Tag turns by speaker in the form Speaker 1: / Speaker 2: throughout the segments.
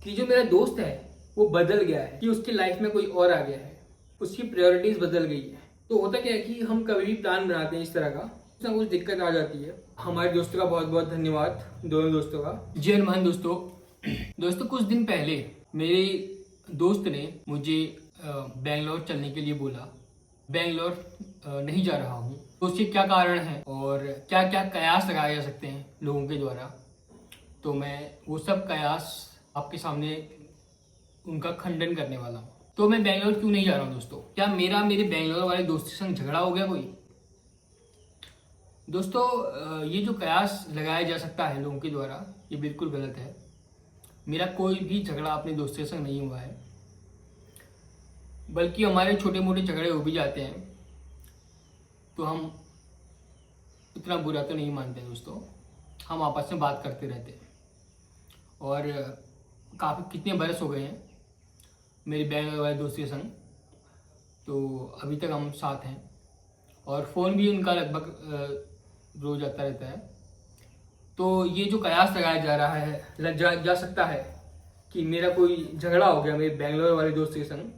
Speaker 1: कि जो मेरा दोस्त है वो बदल गया है, कि उसकी लाइफ में कोई और आ गया है, उसकी प्रायोरिटीज बदल गई है। तो होता क्या है कि हम कभी भी प्लान बनाते हैं इस तरह का, कुछ ना कुछ दिक्कत आ जाती है। हमारे दोस्तों का बहुत बहुत धन्यवाद, दोनों दोस्तों का। जी हनुमान दोस्तों। दोस्तों कुछ दिन पहले मेरे दोस्त ने मुझे बेंगलोर चलने के लिए बोला। बेंगलोर नहीं जा रहा हूँ, तो उसके क्या कारण है और क्या क्या कयास लगाए जा सकते हैं लोगों के द्वारा, तो मैं वो सब कयास आपके सामने उनका खंडन करने वाला हूँ। तो मैं बेंगलोर क्यों नहीं जा रहा हूँ दोस्तों? क्या मेरे बेंगलोर वाले दोस्त के संग झगड़ा हो गया कोई? दोस्तों ये जो कयास लगाया जा सकता है लोगों के द्वारा, ये बिल्कुल गलत है। मेरा कोई भी झगड़ा अपने दोस्त के संग नहीं हुआ है, बल्कि हमारे छोटे मोटे झगड़े हो भी जाते हैं तो हम इतना बुरा तो नहीं मानते दोस्तों। हम आपस में बात करते रहते हैं और काफ़ी कितने बरस हो गए हैं मेरे बेंगलोर वाले दोस्त के संग, तो अभी तक हम साथ हैं और फ़ोन भी उनका लगभग रोज़ आता रहता है। तो ये जो कयास लगाया जा रहा है, जा सकता है कि मेरा कोई झगड़ा हो गया मेरे बेंगलोर वाले दोस्त के संग,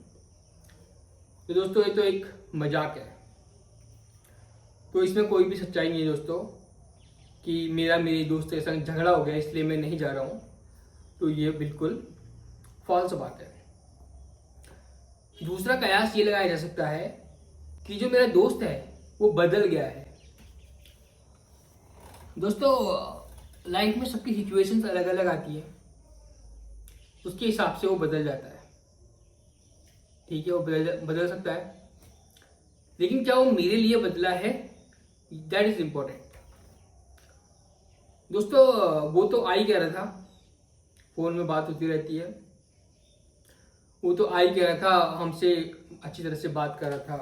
Speaker 1: तो दोस्तों ये तो एक मजाक है। तो इसमें कोई भी सच्चाई नहीं है दोस्तों कि मेरे दोस्त के संग झगड़ा हो गया इसलिए मैं नहीं जा रहा हूँ, तो ये बिल्कुल फॉल्स बात है। दूसरा कयास ये लगाया जा सकता है कि जो मेरा दोस्त है वो बदल गया है। दोस्तों लाइफ में सबकी सिचुएशंस अलग अलग आती है, उसके हिसाब से वो बदल जाता है। ठीक है, वो बदल सकता है, लेकिन क्या वो मेरे लिए बदला है, दैट इज इम्पोर्टेंट। दोस्तों वो तो आ ही कह रहा था, फोन में बात होती रहती है, वो तो आ ही कह रहा था, हमसे अच्छी तरह से बात कर रहा था।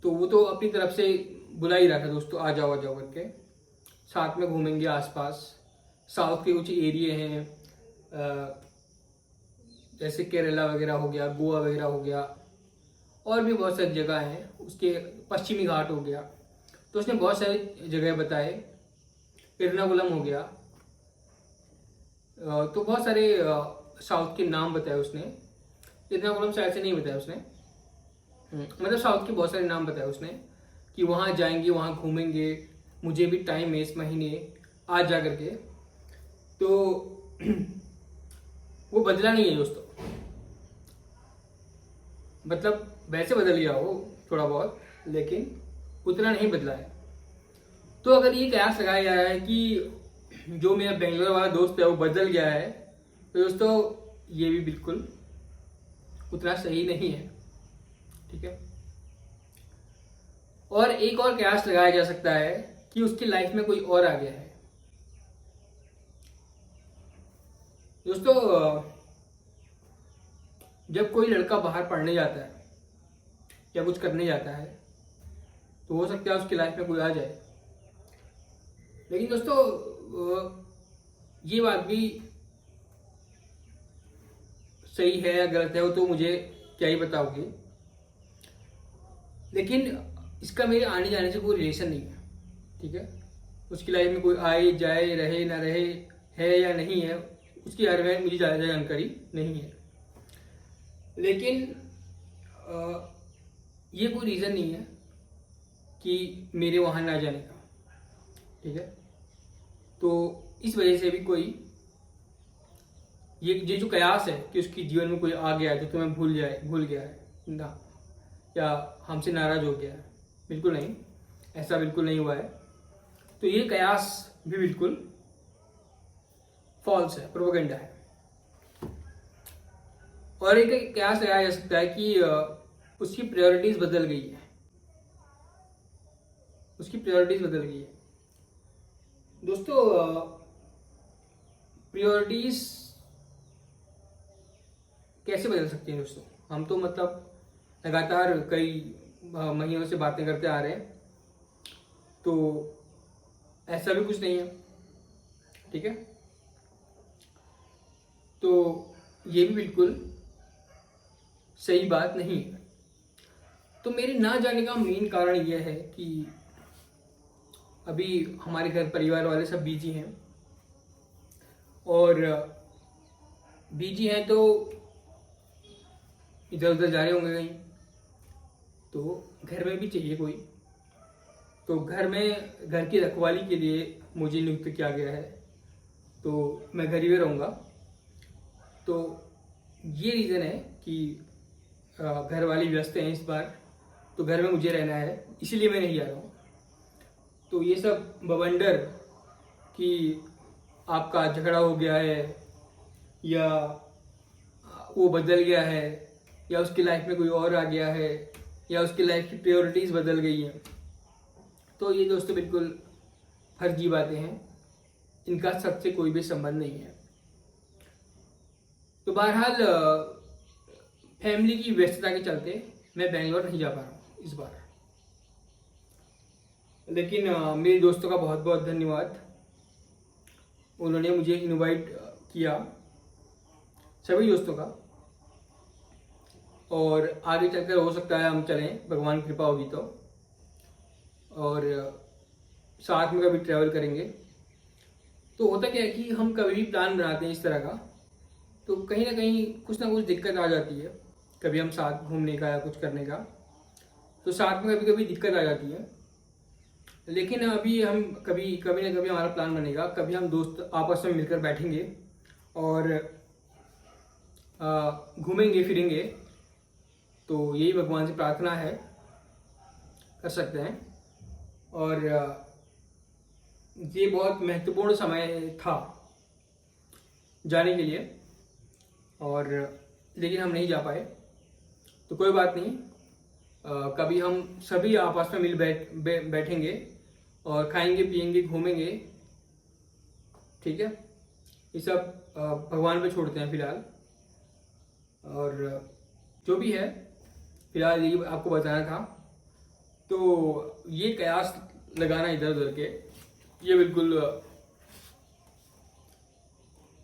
Speaker 1: तो वो तो अपनी तरफ से बुला ही रहा था दोस्तों, आ जाओ करके, साथ में घूमेंगे आसपास। साउथ के कुछ एरिए हैं जैसे केरला वगैरह हो गया, गोवा वगैरह हो गया, और भी बहुत सारी जगह हैं, उसके पश्चिमी घाट हो गया। तो उसने बहुत सारी जगह बताए, एर्नाकुलम हो गया, तो बहुत सारे साउथ के नाम बताए उसने। एर्नाकुलम शायद से नहीं बताया उसने, मतलब साउथ के बहुत सारे नाम बताए उसने कि वहाँ जाएंगे, वहाँ घूमेंगे, मुझे भी टाइम है इस महीने, आज जा करके। तो वो बदला नहीं है दोस्तों, मतलब वैसे बदल गया हो थोड़ा बहुत, लेकिन उतना नहीं बदला है। तो अगर ये कयास लगाया जा रहा है कि जो मेरा बेंगलोर वाला दोस्त है वो बदल गया है, तो दोस्तों ये भी बिल्कुल उतना सही नहीं है। ठीक है, और एक और कयास लगाया जा सकता है कि उसकी लाइफ में कोई और आ गया है। दोस्तों जब कोई लड़का बाहर पढ़ने जाता है या कुछ करने जाता है, तो हो सकता है उसकी लाइफ में कोई आ जाए। लेकिन दोस्तों ये बात भी सही है या गलत है वो तो मुझे क्या ही पता होगी, लेकिन इसका मेरे आने जाने से कोई रिलेशन नहीं है। ठीक है, उसकी लाइफ में कोई आए जाए, रहे ना रहे, है या नहीं है, उसके बारे में मुझे ज़्यादा जानकारी नहीं है। लेकिन ये कोई रीज़न नहीं है कि मेरे वहाँ ना जाने का। ठीक है, तो इस वजह से भी कोई ये जो कयास है कि उसकी जीवन में कोई आ गया है तो तुम्हें भूल गया है ना, या हमसे नाराज हो गया है, बिल्कुल नहीं, ऐसा बिल्कुल नहीं हुआ है। तो ये कयास भी बिल्कुल फॉल्स है, प्रोपेगेंडा है। और एक कयास लगाया जा सकता है कि उसकी प्रायोरिटीज बदल गई है, उसकी प्रायोरिटीज बदल गई है। दोस्तों प्रायोरिटीज कैसे बदल सकती हैं दोस्तों? हम तो मतलब लगातार कई महीनों से बातें करते आ रहे हैं, तो ऐसा भी कुछ नहीं है। ठीक है, तो ये भी बिल्कुल सही बात नहीं है। तो मेरे ना जाने का मेन कारण यह है कि अभी हमारे घर परिवार वाले सब बिजी हैं और बिजी हैं तो इधर उधर जा रहे होंगे कहीं, तो घर में भी चाहिए कोई। तो घर की रखवाली के लिए मुझे नियुक्त किया गया है, तो मैं घर ही में रहूँगा। तो ये रीज़न है कि घर वाले व्यस्त हैं इस बार, तो घर में मुझे रहना है, इसीलिए मैं नहीं जा रहा हूँ। तो ये सब बवंडर कि आपका झगड़ा हो गया है या वो बदल गया है या उसकी लाइफ में कोई और आ गया है या उसकी लाइफ की प्रायोरिटीज़ बदल गई हैं, तो ये दोस्तों बिल्कुल फर्जी बातें हैं, इनका सच से कोई भी संबंध नहीं है। तो बहरहाल फैमिली की व्यस्तता के चलते मैं बेंगलोर नहीं जा पा रहा हूँ इस बार। लेकिन मेरे दोस्तों का बहुत बहुत धन्यवाद, उन्होंने मुझे इनवाइट किया, सभी दोस्तों का। और आगे चलकर हो सकता है हम चलें, भगवान की कृपा होगी तो, और साथ में कभी ट्रैवल करेंगे। तो होता क्या है कि हम कभी भी प्लान बनाते हैं इस तरह का, तो कहीं ना कहीं कुछ ना कुछ दिक्कत आ जाती है। कभी हम साथ घूमने का या कुछ करने का, तो साथ में कभी कभी दिक्कत आ जाती है। लेकिन अभी हम कभी कभी ना कभी हमारा प्लान बनेगा, कभी हम दोस्त आपस में मिलकर बैठेंगे और घूमेंगे फिरेंगे। तो यही भगवान से प्रार्थना है, कर सकते हैं। और ये बहुत महत्वपूर्ण समय था जाने के लिए, और लेकिन हम नहीं जा पाए। तो कोई बात नहीं, कभी हम सभी आपस में मिल बैठेंगे और खाएंगे पिएंगे घूमेंगे, ठीक है। ये सब भगवान पे छोड़ते हैं फिलहाल। और जो भी है फिलहाल यही आपको बताना था। तो ये कयास लगाना इधर उधर के, ये बिल्कुल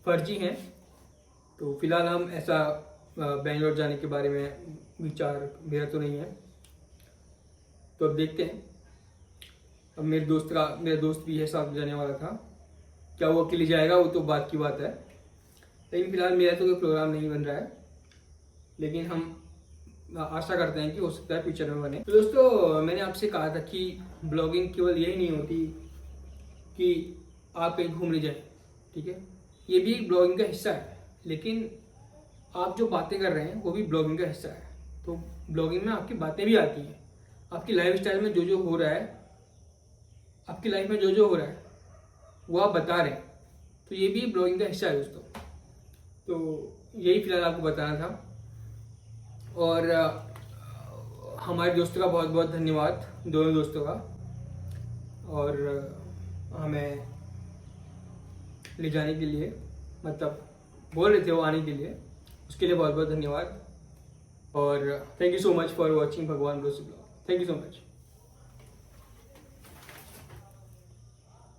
Speaker 1: फर्जी हैं। तो फिलहाल हम ऐसा बेंगलोर जाने के बारे में विचार मेरा तो नहीं है। तो अब देखते हैं। अब मेरे दोस्त भी है साथ जाने वाला था, क्या वो अकेले जाएगा वो तो बात की बात है। लेकिन फिलहाल मेरा तो कोई प्रोग्राम नहीं बन रहा है, लेकिन हम आशा करते हैं कि हो सकता है फ्यूचर में बने। तो दोस्तों, मैंने आपसे कहा था कि ब्लॉगिंग केवल यही नहीं होती कि आप कहीं घूमने जाएं, ठीक है। ये भी एक ब्लॉगिंग का हिस्सा है, लेकिन आप जो बातें कर रहे हैं वो भी ब्लॉगिंग का हिस्सा है। तो ब्लॉगिंग में आपकी बातें भी आती हैं, आपकी लाइफ स्टाइल में जो जो हो रहा है, आपकी लाइफ में जो जो हो रहा है वो आप बता रहे हैं। तो ये भी ब्लॉगिंग का हिस्सा है दोस्तों। तो यही फिलहाल आपको बताना था। और हमारे दोस्तों का बहुत बहुत धन्यवाद, दोनों दोस्तों का, और हमें ले जाने के लिए, मतलब बोल रहे थे वो आने के लिए, उसके लिए बहुत बहुत धन्यवाद। और thank you so much for watching Bhagwan Bros blog. Thank you so much.